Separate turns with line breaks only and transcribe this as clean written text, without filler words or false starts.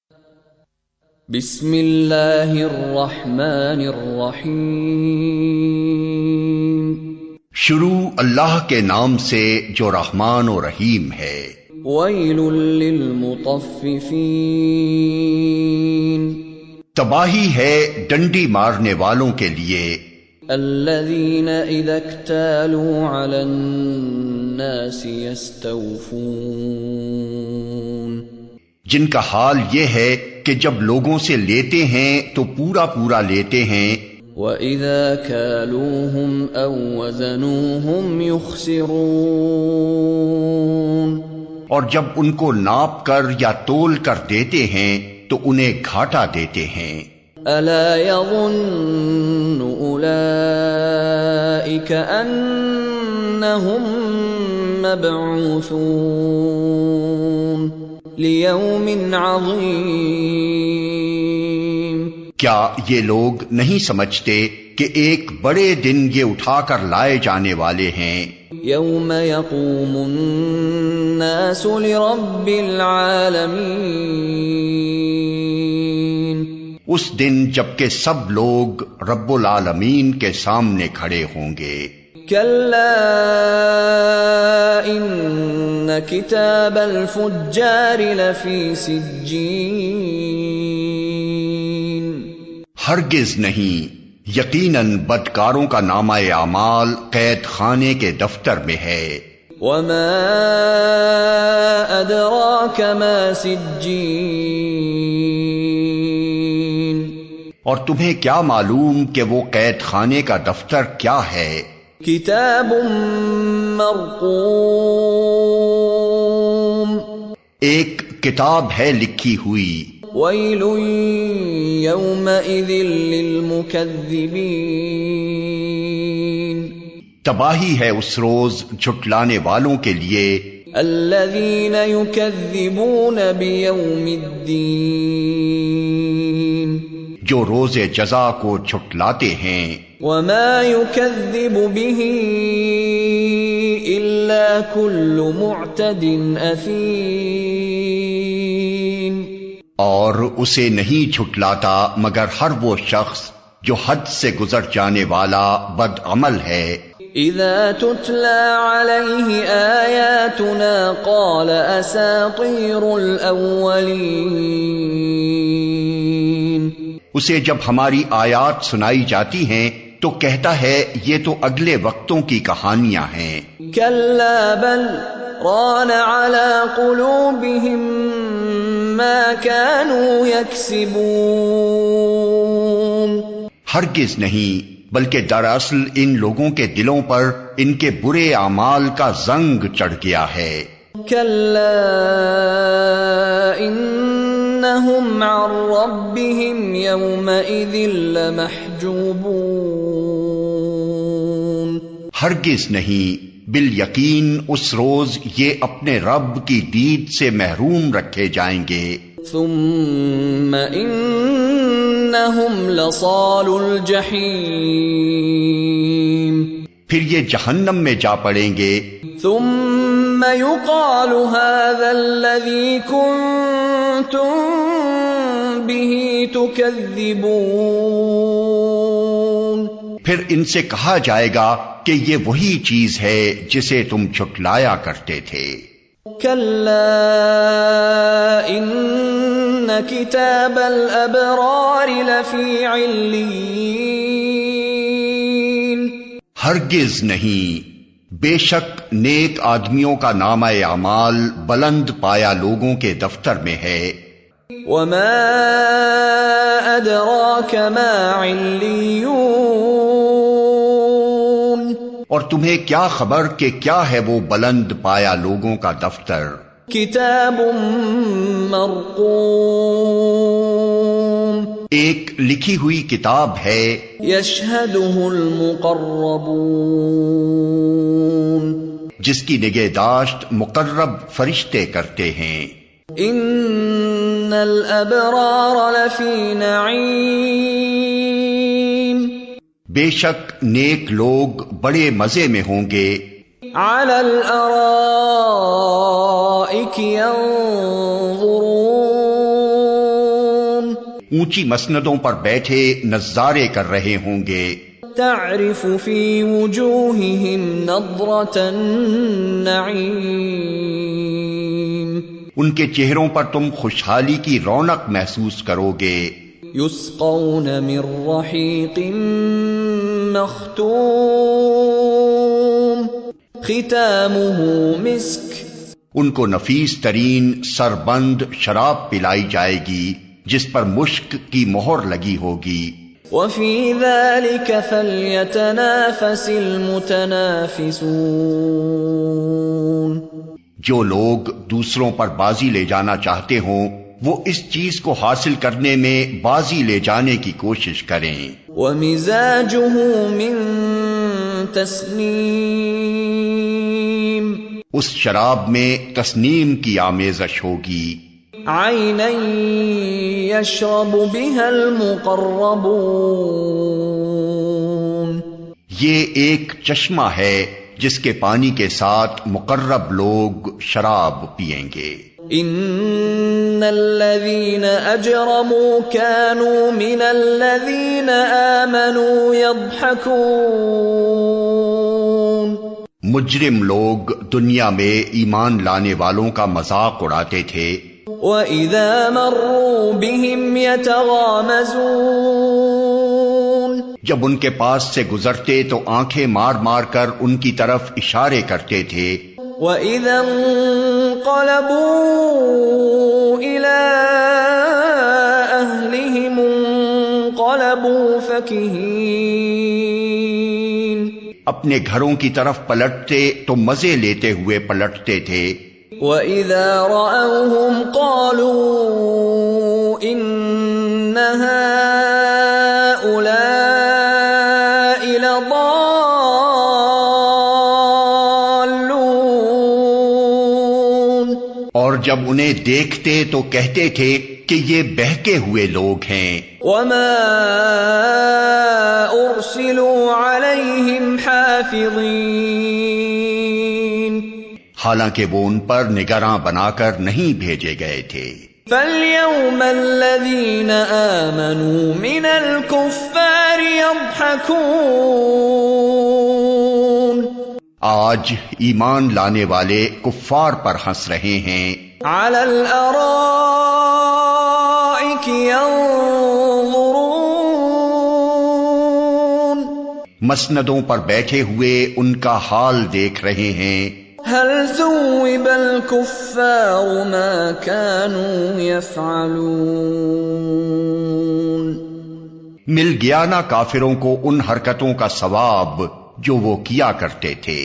بسم اللہ الرحمن الرحیم،
شروع اللہ کے نام سے جو رحمان و رحیم ہے۔
ویل للمطففین،
تباہی ہے ڈنڈی مارنے والوں کے لیے۔
الذین اذا اکتالوا علی الناس یستوفون،
جن کا حال یہ ہے کہ جب لوگوں سے لیتے ہیں تو پورا پورا لیتے ہیں،
وَإِذَا كَالُوهُمْ أَوْ وَزَنُوهُمْ يُخْسِرُونَ،
اور جب ان کو ناپ کر یا تول کر دیتے ہیں تو انہیں گھاٹا دیتے ہیں۔
أَلَا يَظُنُّ أُولَئِكَ أَنَّهُمْ مَبْعُوثُونَ لِيَوْمٍ عَظِيمٍ،
کیا یہ لوگ نہیں سمجھتے کہ ایک بڑے دن یہ اٹھا کر لائے جانے والے ہیں؟
یوم یقوم الناس لرب العالمین،
اس دن جبکہ سب لوگ رب العالمین کے سامنے کھڑے ہوں گے۔
کلا ان کتاب الفجار لفی سجین،
ہرگز نہیں، یقیناً بدکاروں کا نامہ اعمال قید خانے کے دفتر میں ہے۔
وما ادراک ما سجین،
اور تمہیں کیا معلوم کہ وہ قید خانے کا دفتر کیا ہے؟
کتاب مرقوم،
ایک کتاب ہے لکھی ہوئی۔
ویل یومئذ للمکذبین،
تباہی ہے اس روز جھٹلانے والوں کے لیے۔
الذین یکذبون بیوم الدین،
جو روز جزا کو جھٹلاتے ہیں۔
وما یکذب به الا کل معتد اثیم،
اور اسے نہیں جھٹلاتا مگر ہر وہ شخص جو حد سے گزر جانے والا بد عمل ہے۔
اذا تتلى علیہ آیاتنا قال اساطیر الاولین،
اسے جب ہماری آیات سنائی جاتی ہیں تو کہتا ہے یہ تو اگلے وقتوں کی کہانیاں ہیں۔
کلا بل ران علی قلوبہم ما كانوا یکسبون،
ہرگز نہیں، بلکہ دراصل ان لوگوں کے دلوں پر ان کے برے اعمال کا زنگ چڑھ گیا ہے۔
کلا انہم عن ربہم یومئذ لمحجوبون،
ہرگز نہیں، بالیقین اس روز یہ اپنے رب کی دید سے محروم رکھے جائیں گے۔
ثم انہم لصال الجحیم،
پھر یہ جہنم میں جا پڑیں گے۔
ثم يقال هذا الذي كنتم به تكذبون،
پھر ان سے کہا جائے گا کہ یہ وہی چیز ہے جسے تم جھٹلایا کرتے تھے۔
كلا ان کتاب الابرار لفی علیین،
ہرگز نہیں، بے شک نیک آدمیوں کا نامہ اعمال بلند پایا لوگوں کے دفتر میں ہے۔
وما ادراک ما علیون،
اور تمہیں کیا خبر کہ کیا ہے وہ بلند پایا لوگوں کا دفتر؟
کتاب مرقوم،
ایک لکھی ہوئی کتاب ہے۔
یشہدہ المقربون،
جس کی نگہداشت مقرب فرشتے کرتے ہیں۔
ان الابرار لفی نعیم،
بے شک نیک لوگ بڑے مزے میں ہوں گے۔
علی الارائک ینظرون،
اونچی مسندوں پر بیٹھے نظارے کر رہے ہوں گے.
تعرف في وجوههم نضرة النعيم
ان کے چہروں پر تم خوشحالی کی رونق محسوس کرو گے.
يسقون من رحيق مختوم ختامه مسك
ان کو نفیس ترین سربند شراب پلائی جائے گی جس پر مشک کی مہر لگی ہوگی.
وفي ذلك فليتنافس المتنافسون
جو لوگ دوسروں پر بازی لے جانا چاہتے ہوں وہ اس چیز کو حاصل کرنے میں بازی لے جانے کی کوشش کریں.
ومزاجه من تسنیم
اس شراب میں تسنیم کی آمیزش ہوگی.
عینا یشرب بها المقربون
یہ ایک چشمہ ہے جس کے پانی کے ساتھ مقرب لوگ شراب پیئیں گے.
ان الذين اجرموا كانوا من الذين آمنوا يضحكون
مجرم لوگ دنیا میں ایمان لانے والوں کا مذاق اڑاتے تھے.
وَإِذَا مَرُّوا بِهِمْ يَتَغَامَزُونَ
جب ان کے پاس سے گزرتے تو آنکھیں مار مار کر ان کی طرف اشارے کرتے تھے.
وَإِذَا انقلبوا إِلَىٰ أَهْلِهِمُ انقلبوا فَكِهِينَ
اپنے گھروں کی طرف پلٹتے تو مزے لیتے ہوئے پلٹتے تھے.
وَإِذَا رَأَوْهُمْ قَالُوا إِنَّ هَٰؤُلَاءِ لَضَالُّونَ
اور جب انہیں دیکھتے تو کہتے تھے کہ یہ بہکے ہوئے لوگ ہیں.
وَمَا أُرْسِلُوا عَلَيْهِمْ حَافِظِينَ
حالانکہ وہ ان پر نگراں بنا کر نہیں بھیجے گئے تھے.
فَالْيَوْمَ الَّذِينَ آمَنُوا مِنَ الْكُفَّارِ يَضْحَكُونَ
آج ایمان لانے والے کفار پر ہنس رہے ہیں.
عَلَى الْأَرَائِكِ يَنظُرُونَ
مسندوں پر بیٹھے ہوئے ان کا حال دیکھ رہے ہیں.
هل ثوب الكفار ما كانوا يفعلون
مل گیا نا کافروں کو ان حرکتوں کا ثواب جو وہ کیا کرتے تھے.